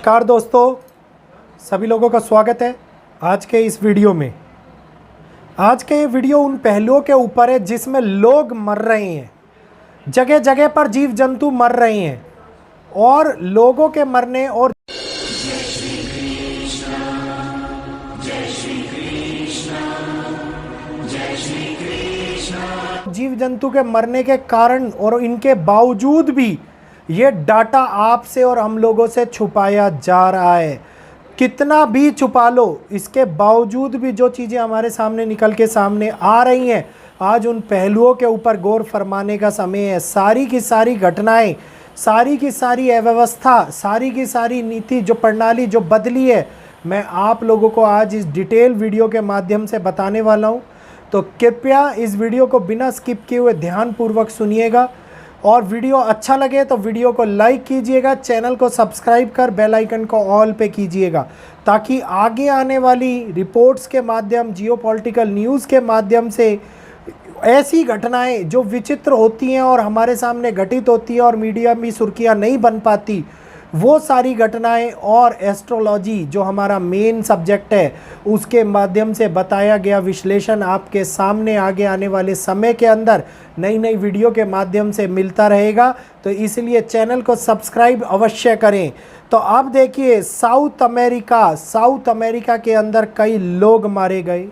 नमस्कार दोस्तों, सभी लोगों का स्वागत है आज के इस वीडियो में। आज के ये वीडियो उन पहलुओं के ऊपर है जिसमें लोग मर रहे हैं, जगह जगह पर जीव जंतु मर रहे हैं और लोगों के मरने और जीव जंतु के मरने के कारण और इनके बावजूद भी ये डाटा आपसे और हम लोगों से छुपाया जा रहा है। कितना भी छुपा लो, इसके बावजूद भी जो चीज़ें हमारे सामने निकल के सामने आ रही हैं, आज उन पहलुओं के ऊपर गौर फरमाने का समय है। सारी की सारी घटनाएं, सारी की सारी अव्यवस्था, सारी की सारी नीति जो प्रणाली जो बदली है, मैं आप लोगों को आज इस डिटेल वीडियो के माध्यम से बताने वाला हूं। तो कृपया इस वीडियो को बिना स्किप किए हुए ध्यानपूर्वक सुनिएगा और वीडियो अच्छा लगे तो वीडियो को लाइक कीजिएगा, चैनल को सब्सक्राइब कर बेल आइकन को ऑल पे कीजिएगा, ताकि आगे आने वाली रिपोर्ट्स के माध्यम, जियोपॉलिटिकल न्यूज़ के माध्यम से ऐसी घटनाएं जो विचित्र होती हैं और हमारे सामने घटित होती है और मीडिया में सुर्खियां नहीं बन पाती, वो सारी घटनाएं और एस्ट्रोलॉजी जो हमारा मेन सब्जेक्ट है, उसके माध्यम से बताया गया विश्लेषण आपके सामने आगे आने वाले समय के अंदर नई नई वीडियो के माध्यम से मिलता रहेगा। तो इसलिए चैनल को सब्सक्राइब अवश्य करें। तो अब देखिए, साउथ अमेरिका के अंदर कई लोग मारे गए,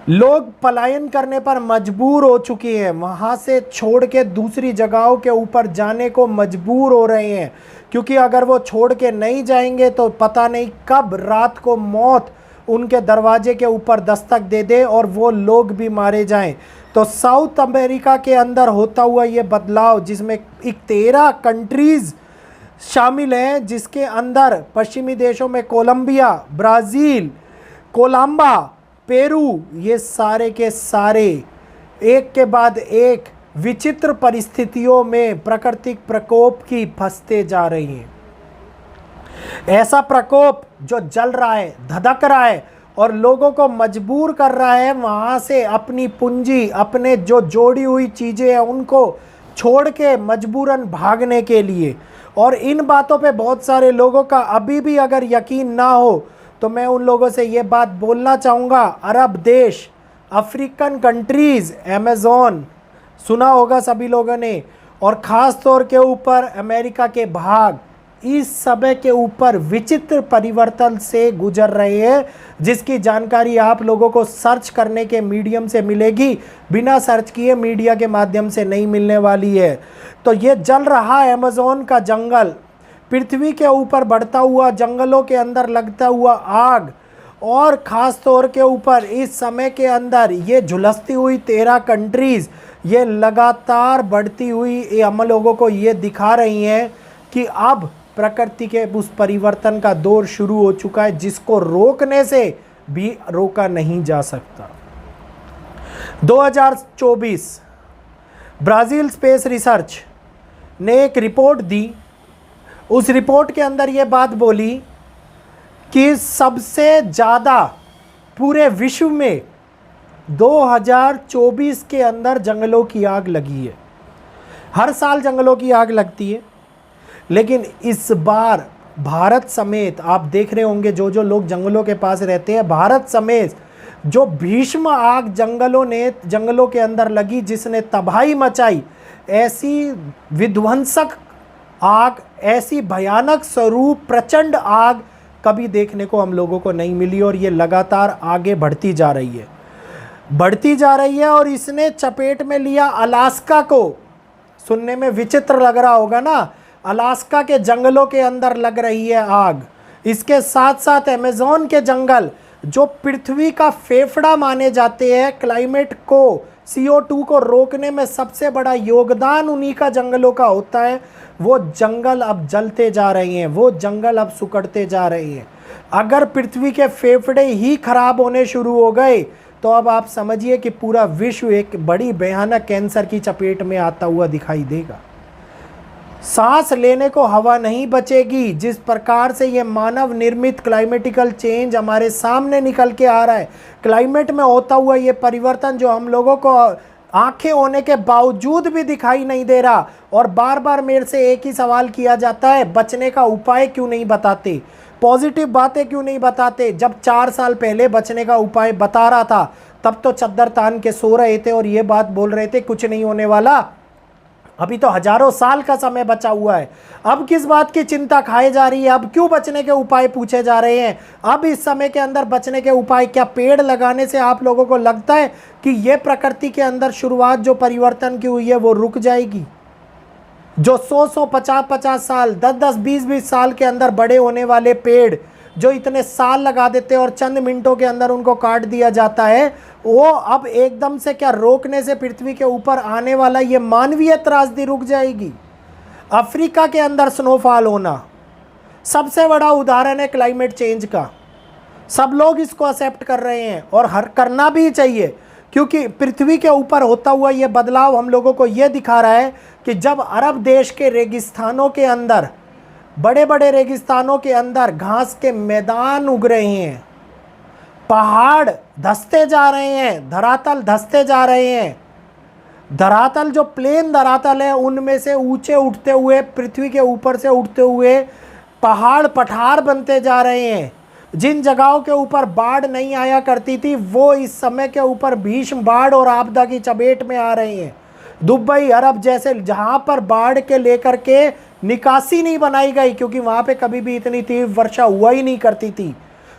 लोग पलायन करने पर मजबूर हो चुके हैं, वहाँ से छोड़ के दूसरी जगहों के ऊपर जाने को मजबूर हो रहे हैं, क्योंकि अगर वो छोड़ के नहीं जाएंगे तो पता नहीं कब रात को मौत उनके दरवाजे के ऊपर दस्तक दे दे और वो लोग भी मारे जाएं। तो साउथ अमेरिका के अंदर होता हुआ ये बदलाव, जिसमें 13 कंट्रीज़ शामिल हैं, जिसके अंदर पश्चिमी देशों में कोलंबिया, ब्राज़ील, कोलंबा, पेरू, ये सारे के सारे एक के बाद एक विचित्र परिस्थितियों में प्राकृतिक प्रकोप की फंसते जा रही हैं। ऐसा प्रकोप जो जल रहा है, धधक रहा है और लोगों को मजबूर कर रहा है वहाँ से अपनी पूंजी, अपने जो जोड़ी हुई चीज़ें हैं उनको छोड़ के मजबूरन भागने के लिए। और इन बातों पे बहुत सारे लोगों का अभी भी अगर यकीन ना हो तो मैं उन लोगों से ये बात बोलना चाहूँगा, अरब देश, अफ्रीकन कंट्रीज़, अमेज़ॉन सुना होगा सभी लोगों ने, और ख़ास तौर के ऊपर अमेरिका के भाग, इस समय के ऊपर विचित्र परिवर्तन से गुजर रहे हैं, जिसकी जानकारी आप लोगों को सर्च करने के मीडियम से मिलेगी, बिना सर्च किए मीडिया के माध्यम से नहीं मिलने वाली है। तो ये जल रहा अमेज़ॉन का जंगल, पृथ्वी के ऊपर बढ़ता हुआ, जंगलों के अंदर लगता हुआ आग, और ख़ास तौर के ऊपर इस समय के अंदर ये झुलसती हुई 13 कंट्रीज़, ये लगातार बढ़ती हुई ये हम लोगों को ये दिखा रही हैं कि अब प्रकृति के उस परिवर्तन का दौर शुरू हो चुका है, जिसको रोकने से भी रोका नहीं जा सकता। 2024 ब्राज़ील स्पेस रिसर्च ने एक रिपोर्ट दी। उस रिपोर्ट के अंदर ये बात बोली कि सबसे ज़्यादा पूरे विश्व में 2024 के अंदर जंगलों की आग लगी है। हर साल जंगलों की आग लगती है, लेकिन इस बार भारत समेत, आप देख रहे होंगे जो जो लोग जंगलों के पास रहते हैं, भारत समेत जो भीष्म आग जंगलों के अंदर लगी, जिसने तबाही मचाई, ऐसी विध्वंसक आग, ऐसी भयानक स्वरूप प्रचंड आग कभी देखने को हम लोगों को नहीं मिली। और ये लगातार आगे बढ़ती जा रही है और इसने चपेट में लिया अलास्का को। सुनने में विचित्र लग रहा होगा ना, अलास्का के जंगलों के अंदर लग रही है आग। इसके साथ साथ अमेज़ॉन के जंगल, जो पृथ्वी का फेफड़ा माने जाते हैं, क्लाइमेट को, CO2 को रोकने में सबसे बड़ा योगदान उन्हीं का जंगलों का होता है, वो जंगल अब जलते जा रहे हैं, वो जंगल अब सुकड़ते जा रहे हैं। अगर पृथ्वी के फेफड़े ही खराब होने शुरू हो गए तो अब आप समझिए कि पूरा विश्व एक बड़ी भयानक कैंसर की चपेट में आता हुआ दिखाई देगा। सांस लेने को हवा नहीं बचेगी। जिस प्रकार से ये मानव निर्मित क्लाइमेटिकल चेंज हमारे सामने निकल के आ रहा है, क्लाइमेट में होता हुआ ये परिवर्तन जो हम लोगों को आंखें होने के बावजूद भी दिखाई नहीं दे रहा, और बार बार मेरे से एक ही सवाल किया जाता है, बचने का उपाय क्यों नहीं बताते, पॉजिटिव बातें क्यों नहीं बताते। जब 4 साल पहले बचने का उपाय बता रहा था तब तो चद्दर तान के सो रहे थे और ये बात बोल रहे थे कुछ नहीं होने वाला। अभी तो हजारों साल का समय बचा हुआ है, अब किस बात की चिंता खाई जा रही है, अब क्यों बचने के उपाय पूछे जा रहे हैं। अब इस समय के अंदर बचने के उपाय क्या, पेड़ लगाने से आप लोगों को लगता है कि ये प्रकृति के अंदर शुरुआत जो परिवर्तन की हुई है वो रुक जाएगी। जो 100 50 साल 10 20 साल के अंदर बड़े होने वाले पेड़ जो इतने साल लगा देते हैं और चंद मिनटों के अंदर उनको काट दिया जाता है, वो अब एकदम से क्या रोकने से पृथ्वी के ऊपर आने वाला ये मानवीय त्रासदी रुक जाएगी। अफ्रीका के अंदर स्नोफॉल होना सबसे बड़ा उदाहरण है क्लाइमेट चेंज का। सब लोग इसको एक्सेप्ट कर रहे हैं और हर करना भी चाहिए, क्योंकि पृथ्वी के ऊपर होता हुआ ये बदलाव हम लोगों को ये दिखा रहा है कि जब अरब देश के रेगिस्तानों के अंदर, बड़े बड़े रेगिस्तानों के अंदर घास के मैदान उग रहे हैं, पहाड़ धंसते जा रहे हैं, धरातल धंसते जा रहे हैं, धरातल जो प्लेन धरातल है उनमें से ऊंचे उठते हुए, पृथ्वी के ऊपर से उठते हुए पहाड़ पठार बनते जा रहे हैं। जिन जगहों के ऊपर बाढ़ नहीं आया करती थी वो इस समय के ऊपर भीषण बाढ़ और आपदा की चपेट में आ रहे हैं। दुबई, अरब जैसे जहां पर बाढ़ के लेकर के निकासी नहीं बनाई गई, क्योंकि वहां पे कभी भी इतनी तीव्र वर्षा हुआ ही नहीं करती थी,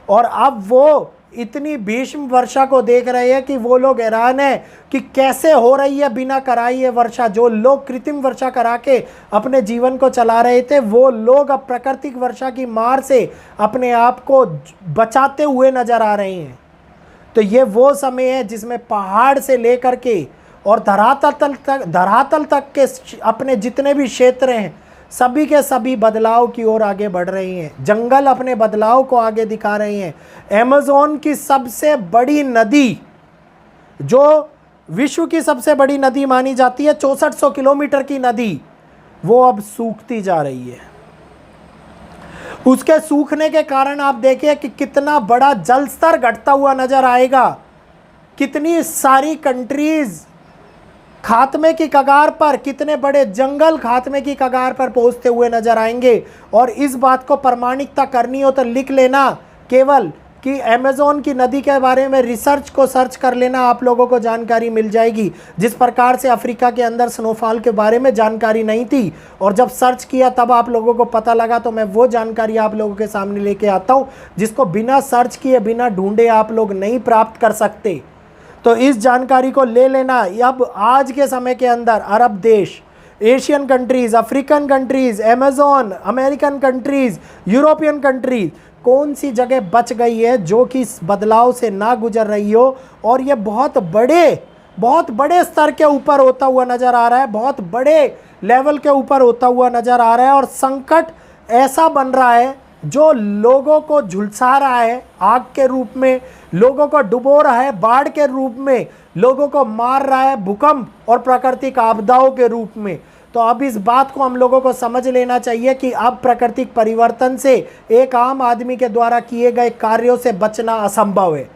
और अब वो इतनी भीषण वर्षा को देख रहे हैं कि वो लोग हैरान है कि कैसे हो रही है बिना कराई ये वर्षा। जो लोग कृत्रिम वर्षा करा के अपने जीवन को चला रहे थे, वो लोग अब प्राकृतिक वर्षा की मार से अपने आप को बचाते हुए नजर आ रहे हैं। तो ये वो समय है जिसमें पहाड़ से लेकर के और धरातल तक के अपने जितने भी क्षेत्र हैं सभी के सभी बदलाव की ओर आगे बढ़ रही हैं। जंगल अपने बदलाव को आगे दिखा रहे हैं। अमेज़न की सबसे बड़ी नदी, जो विश्व की सबसे बड़ी नदी मानी जाती है, 6400 किलोमीटर की नदी, वो अब सूखती जा रही है। उसके सूखने के कारण आप देखिए कि कितना बड़ा जल स्तर घटता हुआ नजर आएगा, कितनी सारी कंट्रीज खात्मे की कगार पर, कितने बड़े जंगल खात्मे की कगार पर पहुंचते हुए नजर आएंगे। और इस बात को प्रमाणिकता करनी हो तो लिख लेना केवल कि अमेज़न की नदी के बारे में रिसर्च को सर्च कर लेना, आप लोगों को जानकारी मिल जाएगी। जिस प्रकार से अफ्रीका के अंदर स्नोफॉल के बारे में जानकारी नहीं थी और जब सर्च किया तब आप लोगों को पता लगा, तो मैं वो जानकारी आप लोगों के सामने लेके आता हूँ जिसको बिना सर्च किए, बिना ढूंढे आप लोग नहीं प्राप्त कर सकते। तो इस जानकारी को ले लेना। अब आज के समय के अंदर अरब देश, Asian countries, African countries, Amazon, American countries, European countries, कौन सी जगह बच गई है जो कि इस बदलाव से ना गुजर रही हो। और ये बहुत बड़े स्तर के ऊपर होता हुआ नज़र आ रहा है, बहुत बड़े लेवल के ऊपर होता हुआ नज़र आ रहा है। और संकट ऐसा बन रहा है जो लोगों को झुलसा रहा है, आग के रूप में लोगों को डुबो रहा है, बाढ़ के रूप में लोगों को मार रहा है, भूकंप और प्राकृतिक आपदाओं के रूप में। तो अब इस बात को हम लोगों को समझ लेना चाहिए कि अब प्राकृतिक परिवर्तन से एक आम आदमी के द्वारा किए गए कार्यों से बचना असंभव है।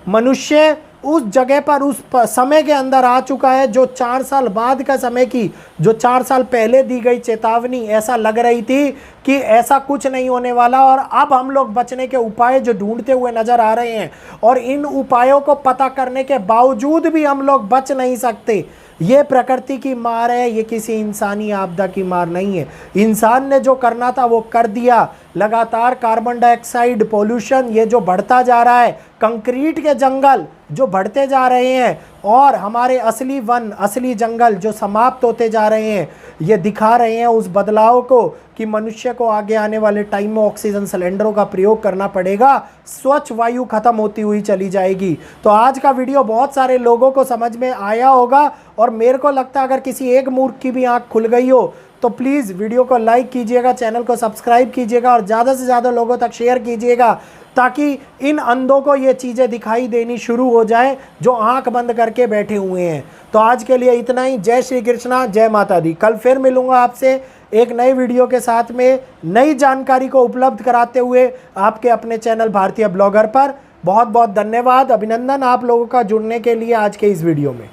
मनुष्य उस जगह पर उस समय के अंदर आ चुका है जो 4 साल बाद का समय की, जो 4 साल पहले दी गई चेतावनी ऐसा लग रही थी कि ऐसा कुछ नहीं होने वाला, और अब हम लोग बचने के उपाय जो ढूंढते हुए नजर आ रहे हैं और इन उपायों को पता करने के बावजूद भी हम लोग बच नहीं सकते। ये प्रकृति की मार है, ये किसी इंसानी आपदा की मार नहीं है। इंसान ने जो करना था वो कर दिया। लगातार कार्बन डाइऑक्साइड पोल्यूशन ये जो बढ़ता जा रहा है, कंक्रीट के जंगल जो बढ़ते जा रहे हैं और हमारे असली वन, असली जंगल जो समाप्त होते जा रहे हैं, ये दिखा रहे हैं उस बदलाव को कि मनुष्य को आगे आने वाले टाइम में ऑक्सीजन सिलेंडरों का प्रयोग करना पड़ेगा, स्वच्छ वायु खत्म होती हुई चली जाएगी। तो आज का वीडियो बहुत सारे लोगों को समझ में आया होगा और मेरे को लगता है अगर किसी एक मूर्ख की भी आंख खुल गई हो तो प्लीज़ वीडियो को लाइक कीजिएगा, चैनल को सब्सक्राइब कीजिएगा और ज़्यादा से ज़्यादा लोगों तक शेयर कीजिएगा ताकि इन अंधों को ये चीज़ें दिखाई देनी शुरू हो जाए जो आंख बंद करके बैठे हुए हैं। तो आज के लिए इतना ही। जय श्री कृष्णा, जय माता दी। कल फिर मिलूंगा आपसे एक नई वीडियो के साथ में, नई जानकारी को उपलब्ध कराते हुए आपके अपने चैनल भारतीय ब्लॉगर पर। बहुत बहुत धन्यवाद, अभिनंदन आप लोगों का जुड़ने के लिए आज के इस वीडियो में।